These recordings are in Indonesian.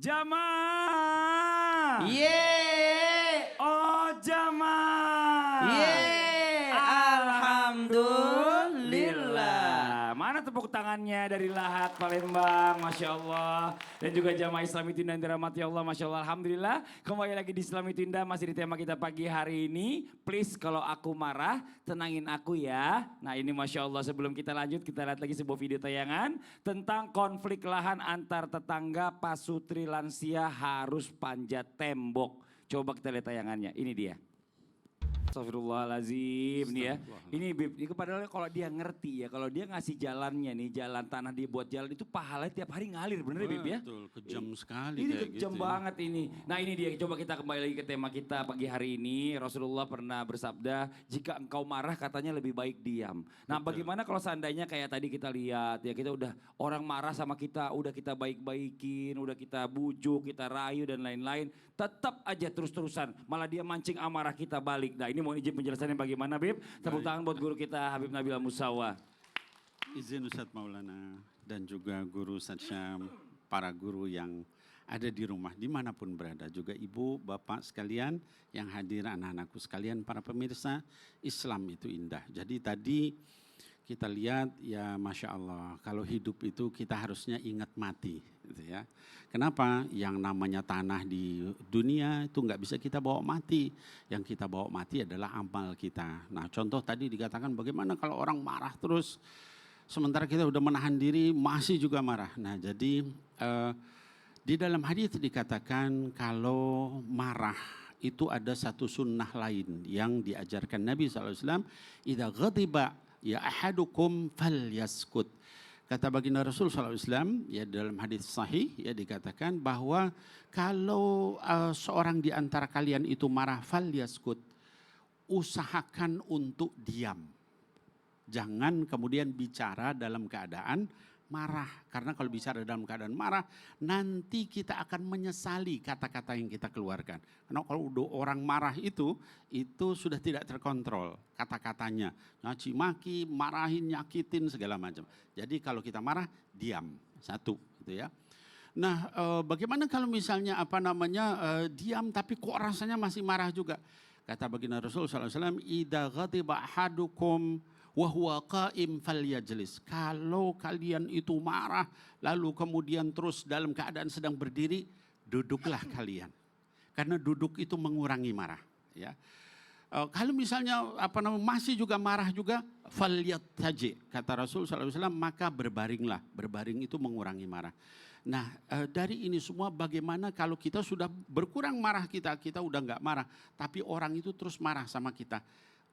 Jamaah. Yeay. Oh jamaah. Yeay. Alhamdulillah. Mana tepuk tangannya dari Lahat Palembang, Masya Allah. Dan juga jamaah Islami Tunda yang dirahmati Allah, Masya Allah. Alhamdulillah. Kembali lagi di Islami Tunda, masih di tema kita pagi hari ini. Please kalau aku marah, tenangin aku ya. Nah ini Masya Allah, sebelum kita lanjut, kita lihat lagi sebuah video tayangan. Tentang konflik lahan antar tetangga, pasutri lansia harus panjat tembok. Coba kita lihat tayangannya, ini dia. Astagfirullahaladzim nih ya. Ini Bib, ini padahal kalau dia ngerti ya, kalau dia ngasih jalannya nih, jalan tanah dia buat jalan itu pahalanya tiap hari ngalir, bener ya Bib ya? Betul, kejam sekali Ini kayak kejam gitu. banget ini. Nah ini dia, coba kita kembali lagi ke tema kita pagi hari ini. Rasulullah pernah bersabda, jika engkau marah katanya lebih baik diam. Nah bagaimana kalau seandainya kayak tadi kita lihat ya, kita udah orang marah sama kita, udah kita baik-baikin, udah kita bujuk, kita rayu dan lain-lain. Tetap aja terus-terusan, malah dia mancing amarah kita balik. Nah ini mau izin penjelasannya bagaimana Bib? Tepuk tangan buat guru kita Habib Nabila Musawa. Izin Ustadz Maulana dan juga guru Ustadz Syam, para guru yang ada di rumah dimanapun berada. Juga ibu, bapak sekalian yang hadir, anak-anakku sekalian, para pemirsa, Islam itu indah. Jadi tadi kita lihat ya Masya Allah, kalau hidup itu kita harusnya ingat mati. Gitu ya. Kenapa? Yang namanya tanah di dunia itu nggak bisa kita bawa mati. Yang kita bawa mati adalah amal kita. Nah contoh tadi dikatakan bagaimana kalau orang marah terus, sementara kita udah menahan diri masih juga marah. Nah jadi di dalam hadis dikatakan kalau marah itu ada satu sunnah lain yang diajarkan Nabi SAW. Idza ghadiba ya ahadukum falyaskut. Kata baginda Rasul SAW ya dalam hadis sahih ya dikatakan bahwa kalau seorang di antara kalian itu marah falyaskut, usahakan untuk diam. Jangan kemudian bicara dalam keadaan marah. Karena kalau bicara dalam keadaan marah, nanti kita akan menyesali kata-kata yang kita keluarkan. Karena kalau udah orang marah itu sudah tidak terkontrol kata-katanya. Nyaci maki, marahin, nyakitin segala macam. Jadi kalau kita marah, diam. Satu gitu ya. Nah bagaimana kalau misalnya diam tapi kok rasanya masih marah juga. Kata baginda Rasul SAW, idza ghadiba ahadukum wahwa qaim falyajlis. Kalau kalian itu marah lalu kemudian terus dalam keadaan sedang berdiri, duduklah kalian. Karena duduk itu mengurangi marah, ya. Kalau misalnya masih juga marah juga, falyattaji, kata Rasul SAW, maka berbaringlah. Berbaring itu mengurangi marah. Nah dari ini semua bagaimana kalau kita sudah berkurang marah kita udah nggak marah, tapi orang itu terus marah sama kita.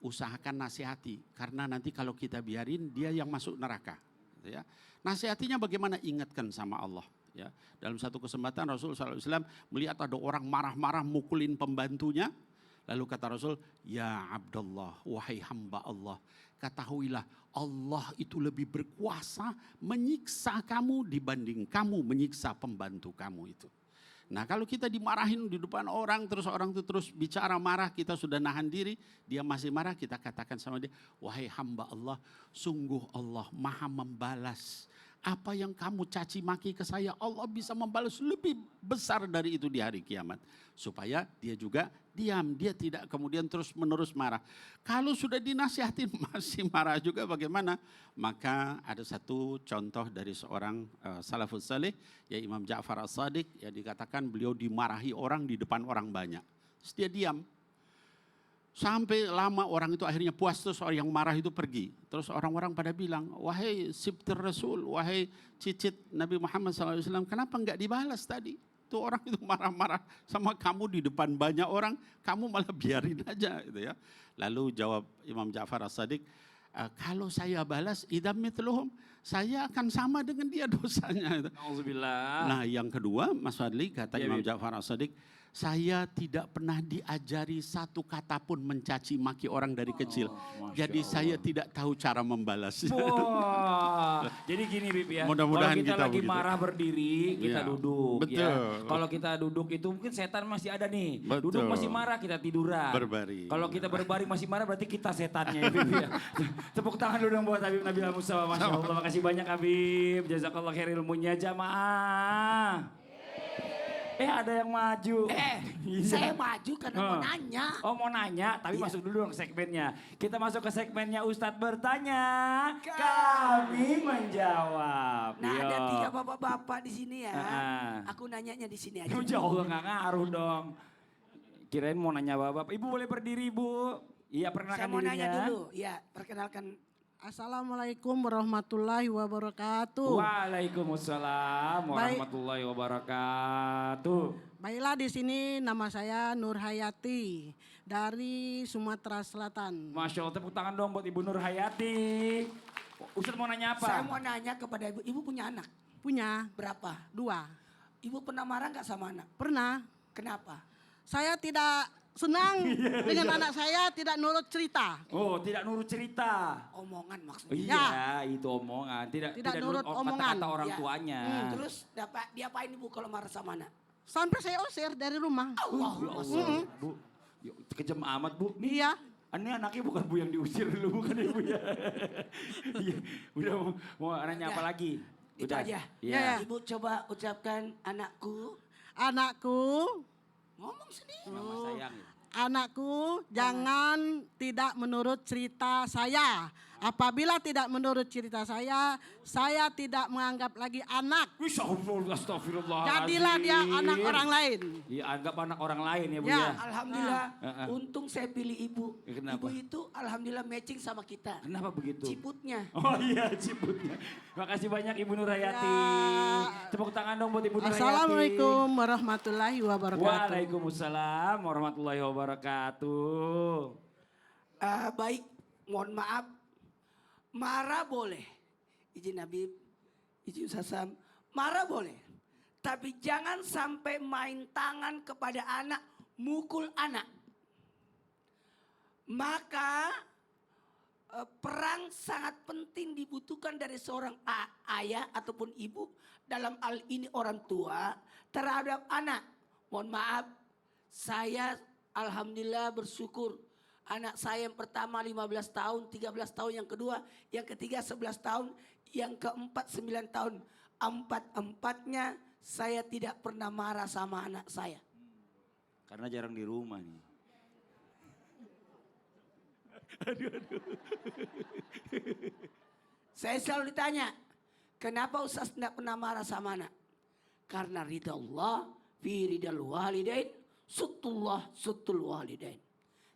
Usahakan nasihati, karena nanti kalau kita biarin dia yang masuk neraka. Ya. Nasihatinya bagaimana? Ingatkan sama Allah. Ya. Dalam satu kesempatan Rasul SAW melihat ada orang marah-marah mukulin pembantunya. Lalu kata Rasul, ya Abdullah, wahai hamba Allah, ketahuilah Allah itu lebih berkuasa menyiksa kamu dibanding kamu menyiksa pembantu kamu itu. Nah kalau kita dimarahin di depan orang, terus orang itu terus bicara marah, kita sudah nahan diri, dia masih marah, kita katakan sama dia, wahai hamba Allah, sungguh Allah maha membalas. Apa yang kamu caci maki ke saya, Allah bisa membalas lebih besar dari itu di hari kiamat. Supaya dia juga diam, dia tidak kemudian terus menerus marah. Kalau sudah dinasihatin masih marah juga bagaimana? Maka ada satu contoh dari seorang salafus saleh, ya Imam Ja'far as-Sadiq, ya dikatakan beliau dimarahi orang di depan orang banyak. Terus dia diam. Sampai lama orang itu akhirnya puas, terus orang yang marah itu pergi. Terus orang-orang pada bilang, wahai sibtir Rasul, wahai cicit Nabi Muhammad SAW, kenapa enggak dibalas tadi? Itu orang itu marah-marah sama kamu di depan banyak orang, kamu malah biarin aja gitu ya. Lalu jawab Imam Ja'far as-Sadiq, kalau saya balas idam mitluhum, saya akan sama dengan dia dosanya. Nauzubillah. Nah yang kedua Mas Fadli, kata Imam Ja'far as-Sadiq, saya tidak pernah diajari satu kata pun mencaci maki orang dari kecil. Jadi saya tidak tahu cara membalas. Wah, jadi gini Bib ya, Mudah-mudahan kalau kita lagi begitu. marah berdiri, kita Iya. duduk Betul. ya. Kalau kita duduk itu mungkin setan masih ada nih. Betul. Duduk masih marah, kita tiduran. Berbaring. Kalau kita berbaring masih marah berarti kita setannya ya Bib ya. Tepuk tangan dulu dong buat Habib Nabila Musawa. Masya Allah, makasih banyak Habib. Jazakallah khair ilmunya jamaah. Ada yang maju. Iya. Saya maju karena mau Oh. nanya. Oh mau nanya, tapi Iya. masuk dulu dong ke segmennya. Kita masuk ke segmennya Ustadz bertanya, kami menjawab. Nah, Yo. ada 3 bapak-bapak di sini ya. Ah. Aku nanyanya di sini aja. Ya Allah nggak ngaruh dong. Kirain mau nanya bapak. Ibu boleh berdiri Bu. Iya Saya perkenalkan mau nanya dirinya. dulu. Ya, perkenalkan. Assalamualaikum warahmatullahi wabarakatuh. Waalaikumsalam warahmatullahi wabarakatuh. Baiklah, di sini nama saya Nur Hayati dari Sumatera Selatan. Masya Allah tepuk tangan dong buat Ibu Nur Hayati. Ustadz mau nanya apa? Saya mau nanya kepada ibu. Ibu punya anak Punya berapa? 2. Ibu pernah marah nggak sama anak? Pernah. Kenapa? Saya tidak senang dengan anak saya tidak nurut cerita. Oh tidak nurut cerita. Omongan maksudnya. Iya itu omongan. Tidak nurut omongan. kata-kata orang Ya. tuanya. Terus diapain ibu kalau marah sama anak? Sampai saya usir dari rumah. Ya Allah, Bu. Ya, kejam amat Bu. Nih, Iya. ini anaknya bukan Bu yang diusir dulu, bukan Ibu ya. Iya, udah mau nanya apa Ya, lagi? Itu Udah. aja. Iya. Ya. Ibu coba ucapkan anakku. Anakku, Ngomong sendiri. Nama sayang. anakku jangan tidak menurut cerita saya. Apabila tidak menurut cerita saya tidak menganggap lagi anak. Astagfirullah. Jadilah dia anak orang lain. Iya, anggap anak orang lain ya Bu Ya. ya. Alhamdulillah, Ah. untung saya pilih ibu. Ya, kenapa? Ibu itu alhamdulillah matching sama kita. Kenapa begitu? Ciputnya. Oh iya ciputnya. Makasih banyak Ibu Nur Hayati. Ya. Tepuk tangan dong buat Ibu Nur Hayati. Assalamualaikum warahmatullahi wabarakatuh. Waalaikumsalam warahmatullahi wabarakatuh. Baik, mohon maaf. Marah boleh. Izin Habib, izin Sasam. Marah boleh. Tapi jangan sampai main tangan kepada anak, mukul anak. Maka perang sangat penting dibutuhkan dari seorang ayah ataupun ibu. Dalam hal ini orang tua terhadap anak. Mohon maaf, saya alhamdulillah bersyukur. Anak saya yang pertama 15 tahun, 13 tahun, yang kedua, yang ketiga 11 tahun, yang keempat 9 tahun. Empat-empatnya saya tidak pernah marah sama anak saya. Karena jarang di rumah nih. Saya selalu ditanya, kenapa Ustaz tidak pernah marah sama anak? Karena ridha Allah, fi ridal walidain, sutullah, sutul walidain.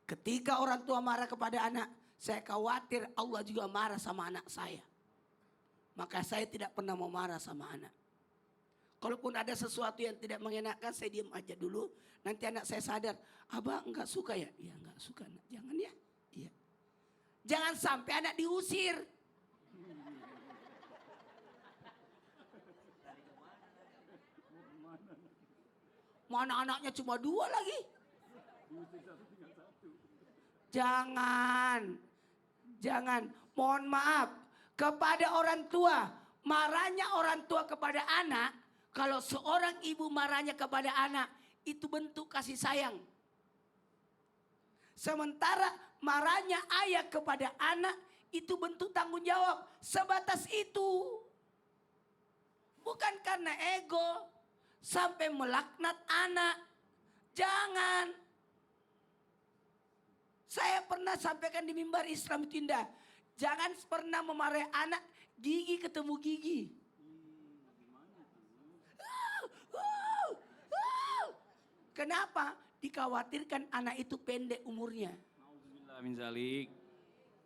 Ketika orang tua marah kepada anak, saya khawatir Allah juga marah sama anak saya. Maka saya tidak pernah mau marah sama anak. Kalaupun ada sesuatu yang tidak mengenakan, saya diam aja dulu. Nanti anak saya sadar, abah enggak suka ya? Iya enggak suka, nak. Jangan ya. Iya. Jangan sampai anak diusir. Mana anaknya cuma 2 lagi. Jangan, mohon maaf kepada orang tua. Marahnya orang tua kepada anak, kalau seorang ibu marahnya kepada anak, itu bentuk kasih sayang. Sementara marahnya ayah kepada anak, itu bentuk tanggung jawab. Sebatas itu. Bukan karena ego, sampai melaknat anak. Jangan. Saya pernah sampaikan di mimbar Islam itu indah. Jangan pernah memarahi anak gigi ketemu gigi. Kenapa? Dikhawatirkan anak itu pendek umurnya. Nauzubillah min zalik.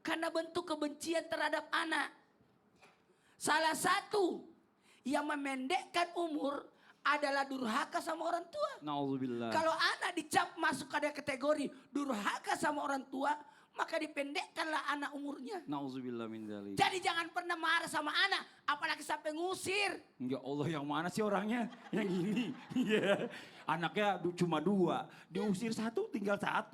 Karena bentuk kebencian terhadap anak. Salah satu yang memendekkan umur adalah durhaka sama orang tua. Nauzubillah. Kalau anak dicap masuk pada kategori durhaka sama orang tua, maka dipendekkanlah anak umurnya. Nauzubillah min zalik. Jadi jangan pernah marah sama anak, apalagi sampai ngusir. Ya Allah yang mana sih orangnya? Yang ini. Iya. Anaknya cuma 2. Diusir 1 tinggal 1.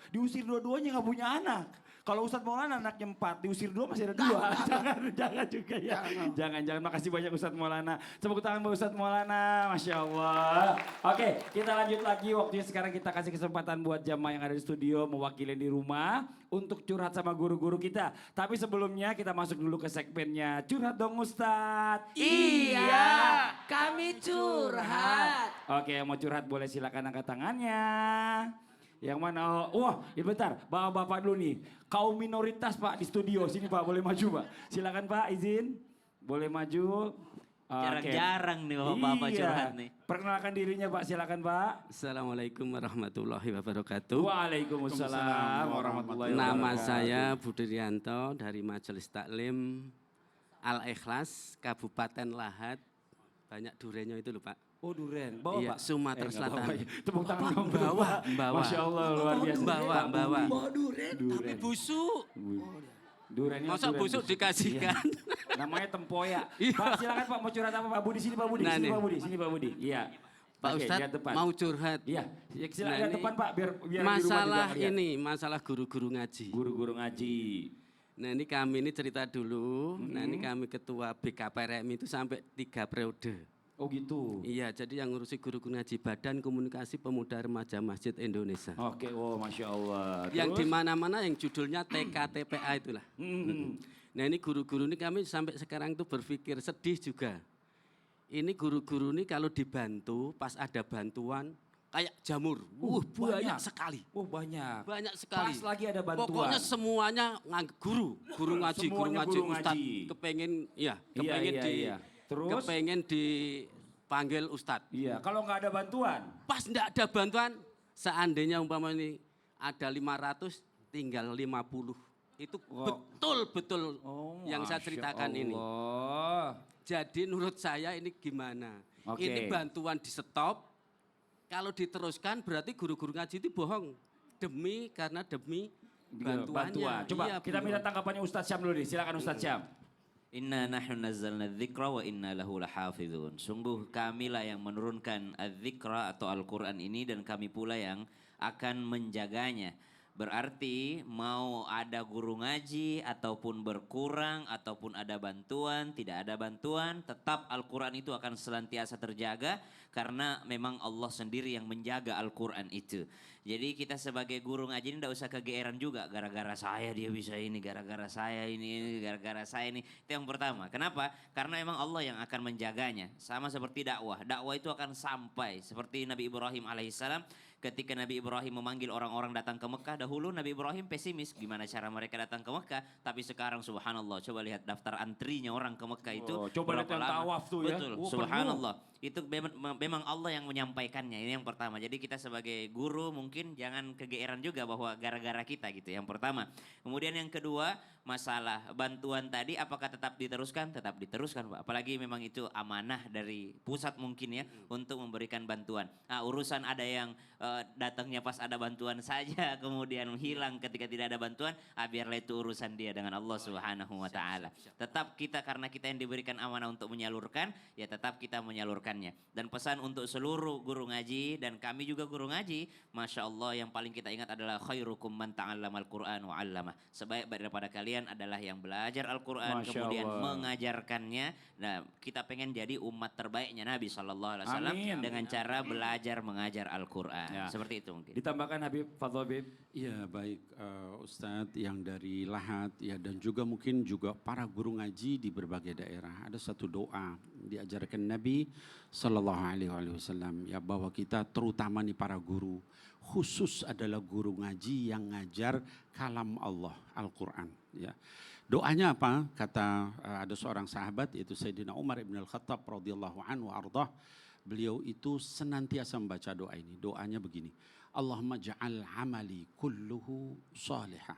Diusir dua-duanya gak punya anak. Kalau Ustadz Maulana anaknya 4, diusir 2 masih ada 2. Jangan juga ya. Jangan. Makasih banyak Ustadz Maulana. Tepuk tangan buat Ustadz Maulana. Masya Allah. Oke, kita lanjut lagi. Waktunya sekarang kita kasih kesempatan buat jamaah yang ada di studio, mewakili di rumah, untuk curhat sama guru-guru kita. Tapi sebelumnya kita masuk dulu ke segmennya Curhat Dong Ustadz. Iya. Kami curhat. Oke, yang mau curhat boleh silakan angkat tangannya. Yang mana? Wah, ya bentar, bapak-bapak dulu nih. Kaum minoritas Pak di studio. Sini Pak, boleh maju Pak. Silakan Pak, izin. Boleh maju. Jarang-jarang nih bapak-bapak Iya. curhat nih. Perkenalkan dirinya Pak, silakan Pak. Assalamualaikum warahmatullahi wabarakatuh. Waalaikumsalam warahmatullahi wabarakatuh. Nama saya Budi Rianto dari Majelis Taklim Al-Ikhlas Kabupaten Lahat. Banyak durenya itu loh Pak. Oh duren, bawa Iya, Pak. Sumatera Nggak Selatan. apa-apa. Tepuk tangan dong. Bawa, bawa. Masya Allah luar biasa. Bawa, Pak bawa. Budi. Bawa duren. Tapi busuk. Durennya Masa duren busuk dikasihkan? Namanya tempoyak. Iya. Pak silakan Pak mau curhat apa Pak Budi? Sini Pak Budi, Nah, sini nih. Pak Budi, sini Pak Budi. Iya. Pak Oke, Ustadz lihat depan. mau curhat. Iya, ya, silakan Nah, lihat ini depan Pak biar di rumah Masalah juga ngeliat. ini, masalah guru-guru ngaji. Guru-guru ngaji. Nah ini kami ini cerita dulu. Nah ini kami ketua BKPRM itu sampai 3 periode. Oh gitu. Iya, jadi yang ngurusi guru-guru ngaji Badan Komunikasi Pemuda Remaja Masjid Indonesia. Oke, oh Masya Allah. Yang di Terus? mana-mana yang judulnya TKTPA itulah. Nah ini guru-guru ini kami sampai sekarang itu berpikir sedih juga. Ini guru-guru ini kalau dibantu pas ada bantuan kayak jamur. Banyak banyak. sekali. Oh banyak. Banyak sekali. Pas lagi ada bantuan. Pokoknya semuanya guru ngaji, guru Semuanya ngaji, guru Ustadz ngaji. kepengen, ya, Iya, kepengen iya, iya. Terus? kepengen dipanggil Ustadz. Iya, kalau nggak ada bantuan. Pas enggak ada bantuan, seandainya umpama ini ada 500, tinggal 50. Itu Wow. betul-betul Oh, yang saya Masya ceritakan ini. Allah. Jadi menurut saya ini gimana? Oke. Ini bantuan di stop, kalau diteruskan berarti guru-guru ngaji itu bohong. Karena demi bantuannya. Coba Iya, kita minta tanggapannya Ustadz Syam dulu nih. Silakan Ustadz Syam. Inna nahnu nazzalna dzikra wa inna lahu lahafizun. Sungguh kamilah yang menurunkan az-zikra atau Al-Quran ini dan kami pula yang akan menjaganya. Berarti mau ada guru ngaji ataupun berkurang ataupun ada bantuan, tidak ada bantuan, tetap Al-Quran itu akan senantiasa terjaga karena memang Allah sendiri yang menjaga Al-Quran itu. Jadi kita sebagai guru ngaji ini tidak usah kegeeran juga gara-gara saya dia bisa ini, gara-gara saya ini, gara-gara saya ini. Itu yang pertama. Kenapa? Karena memang Allah yang akan menjaganya. Sama seperti dakwah. Dakwah itu akan sampai seperti Nabi Ibrahim alaihissalam. Ketika Nabi Ibrahim memanggil orang-orang datang ke Mekah, dahulu Nabi Ibrahim pesimis gimana cara mereka datang ke Mekah. Tapi sekarang subhanallah, coba lihat daftar antrinya orang ke Mekah itu. Oh, coba lihat berapa yang lama. tawaf tuh ya. Betul, Oh, subhanallah. Itu memang Allah yang menyampaikannya, ini yang pertama. Jadi kita sebagai guru mungkin jangan kegeeran juga bahwa gara-gara kita gitu, yang pertama. Kemudian yang kedua, masalah bantuan tadi apakah tetap diteruskan? Tetap diteruskan Pak. Apalagi memang itu amanah dari pusat mungkin ya untuk memberikan bantuan. Nah urusan ada yang datangnya pas ada bantuan saja kemudian hilang ketika tidak ada bantuan, biarlah itu urusan dia dengan Allah Subhanahu wa taala. Tetap kita karena kita yang diberikan amanah untuk menyalurkan, ya tetap kita menyalurkannya. Dan pesan untuk seluruh guru ngaji dan kami juga guru ngaji, Masya Allah yang paling kita ingat adalah khairukum man ta'allamal Qur'an wa 'allamah. Sebaik-baik daripada kalian adalah yang belajar Al-Qur'an Masya kemudian Allah. mengajarkannya. Nah, kita pengen jadi umat terbaiknya Nabi sallallahu alaihi wasallam Amin. dengan cara belajar mengajar Al-Qur'an. Ya. Seperti itu mungkin. Ditambahkan Habib, Fadl Habib. Ya baik Ustadz yang dari Lahat ya dan juga mungkin juga para guru ngaji di berbagai daerah. Ada satu doa diajarkan Nabi Sallallahu Alaihi Wasallam ya bahwa kita terutama nih para guru khusus adalah guru ngaji yang ngajar kalam Allah Al-Quran ya. Doanya apa? Kata ada seorang sahabat yaitu Sayyidina Umar ibn al-Khattab radhiyallahu anhu ardah. Beliau itu senantiasa membaca doa ini. Doanya begini. Allahumma ja'al amali kulluhu salihah.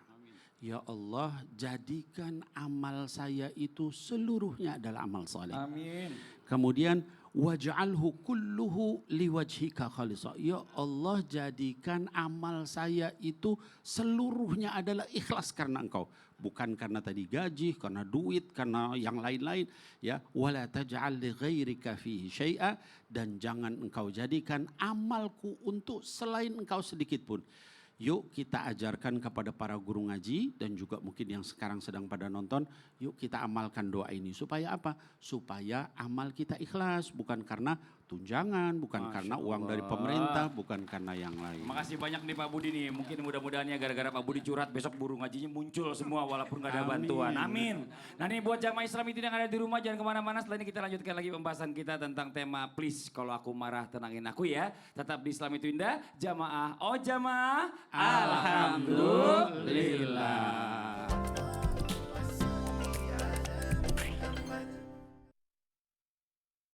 Ya Allah, jadikan amal saya itu seluruhnya adalah amal saleh. Amin. Kemudian waj'alhu kulluhu liwajhika khalisa. Ya Allah, jadikan amal saya itu seluruhnya adalah ikhlas karena Engkau, bukan karena tadi gaji, karena duit, karena yang lain-lain ya. Wala taj'al li ghairika fihi syai'a, dan jangan Engkau jadikan amalku untuk selain Engkau sedikit pun. Yuk kita ajarkan kepada para guru ngaji dan juga mungkin yang sekarang sedang pada nonton, yuk kita amalkan doa ini. Supaya apa? Supaya amal kita ikhlas, bukan karena tunjangan, bukan karena uang dari pemerintah, bukan karena yang lain. Makasih banyak nih Pak Budi nih. Mungkin mudah-mudahannya gara-gara Pak Budi curhat besok buru ngajinya muncul semua walaupun gak ada bantuan. Amin. Nah ini buat jamaah Islam itu yang ada di rumah jangan kemana-mana. Setelah ini kita lanjutkan lagi pembahasan kita tentang tema please kalau aku marah tenangin aku ya. Tetap di Islam itu Indah. Jamaah. Oh jamaah. Alhamdulillah.